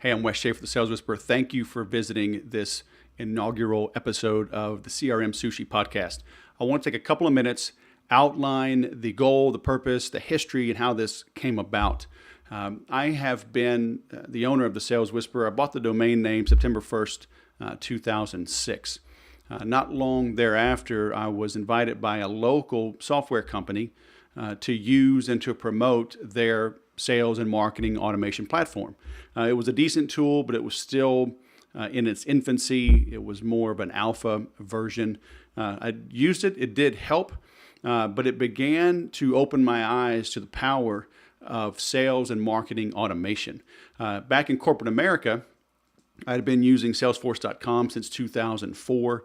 Hey, I'm Wes Schaeffer, the Sales Whisperer. Thank you for visiting this inaugural episode of the CRM Sushi podcast. I want to take a couple of minutes, outline the goal, the purpose, the history, and how this came about. I have been the owner of the Sales Whisperer. I bought the domain name September 1st, 2006. Not long thereafter, I was invited by a local software company to use and to promote their sales and marketing automation platform. It was a decent tool, but it was still in its infancy. It was more of an alpha version. I used it. It did help, but it began to open my eyes to the power of sales and marketing automation. Back in corporate America, I had been using Salesforce.com since 2004.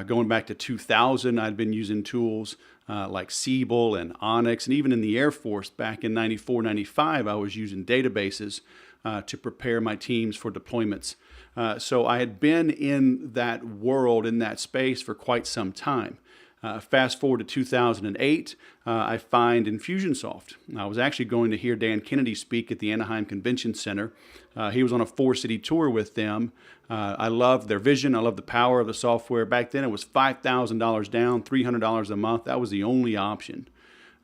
Going back to 2000, I'd been using tools like Siebel and Onyx, and even in the Air Force back in 94, 95, I was using databases to prepare my teams for deployments. So I had been in that world, in that space for quite some time. Fast forward to 2008, I find Infusionsoft. I was actually going to hear Dan Kennedy speak at the Anaheim Convention Center. He was on a 4-city tour with them. I loved their vision. I loved the power of the software. Back then, it was $5,000 down, $300 a month. That was the only option.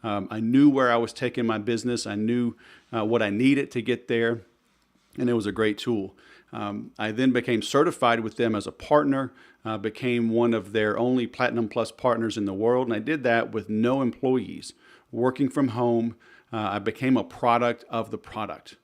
I knew where I was taking my business. I knew what I needed to get there, and it was a great tool. I then became certified with them as a partner, became one of their only Platinum Plus partners in the world, and I did that with no employees, working from home. I became a product of the product.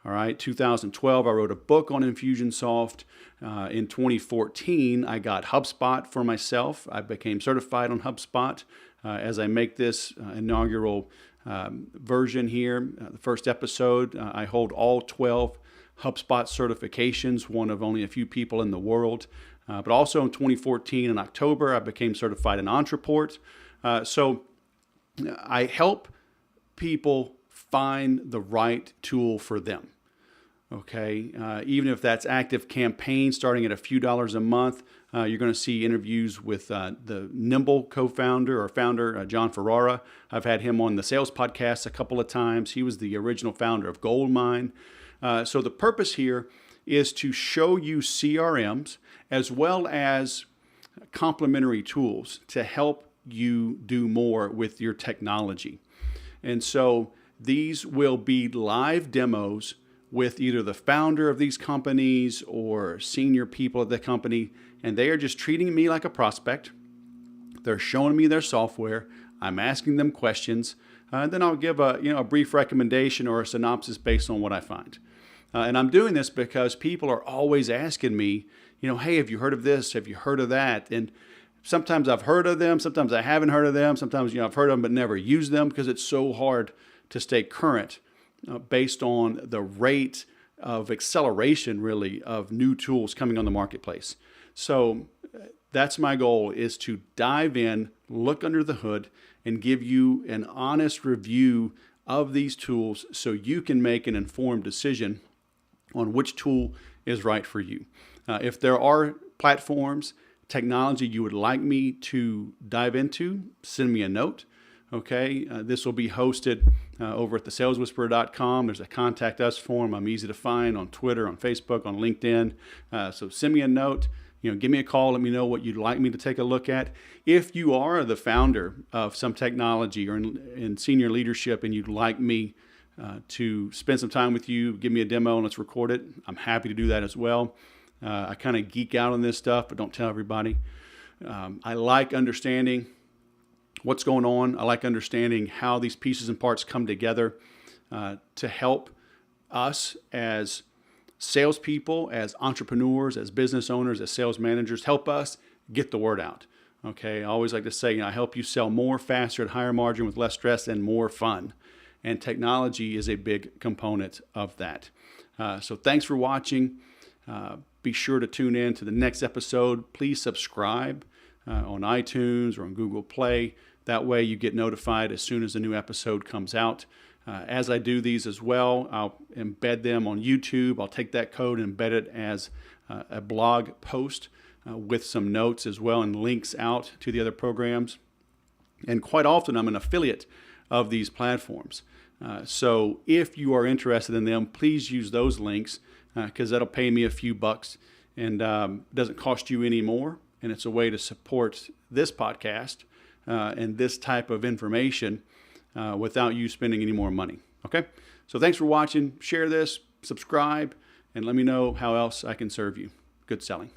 All right, 2012, I wrote a book on Infusionsoft. In 2014, I got HubSpot for myself. I became certified on HubSpot. As I make this inaugural version here, the first episode, I hold all 12 HubSpot certifications, one of only a few people in the world. But also in 2014, in October, I became certified in Entreport. So I help people find the right tool for them. Okay, even if that's active campaign starting at a few dollars a month, you're going to see interviews with the Nimble co-founder or founder, John Ferrara. I've had him on the Sales Podcast a couple of times. He was the original founder of Goldmine. So the purpose here is to show you CRMs as well as complementary tools to help you do more with your technology. And so these will be live demos with either the founder of these companies or senior people at the company, and they are just treating me like a prospect. They're showing me their software. I'm asking them questions, and then I'll give a brief recommendation or a synopsis based on what I find. And I'm doing this because people are always asking me, hey, have you heard of this? Have you heard of that? And sometimes I've heard of them. Sometimes I haven't heard of them. Sometimes, I've heard of them but never used them because it's so hard to stay current based on the rate of acceleration, really, of new tools coming on the marketplace. So that's my goal, is to dive in, look under the hood, and give you an honest review of these tools so you can make an informed decision on which tool is right for you. If there are platforms, technology you would like me to dive into, send me a note. Okay, this will be hosted over at thesaleswhisperer.com. There's a contact us form. I'm easy to find on Twitter, on Facebook, on LinkedIn. So send me a note. Give me a call. Let me know what you'd like me to take a look at. If you are the founder of some technology or in senior leadership and you'd like me to spend some time with you, give me a demo and let's record it, I'm happy to do that as well. I kind of geek out on this stuff, but don't tell everybody. I like understanding what's going on. I like understanding how these pieces and parts come together to help us as salespeople, as entrepreneurs, as business owners, as sales managers, help us get the word out. Okay, I always like to say, I help you sell more, faster, at higher margin with less stress and more fun. And technology is a big component of that. So thanks for watching. Be sure to tune in to the next episode. Please subscribe on iTunes or on Google Play. That way you get notified as soon as a new episode comes out. As I do these as well, I'll embed them on YouTube. I'll take that code and embed it as a blog post with some notes as well and links out to the other programs. And quite often I'm an affiliate of these platforms. So if you are interested in them, please use those links because that'll pay me a few bucks and doesn't cost you any more. And it's a way to support this podcast and this type of information without you spending any more money. Okay? So thanks for watching. Share this, subscribe, and let me know how else I can serve you. Good selling.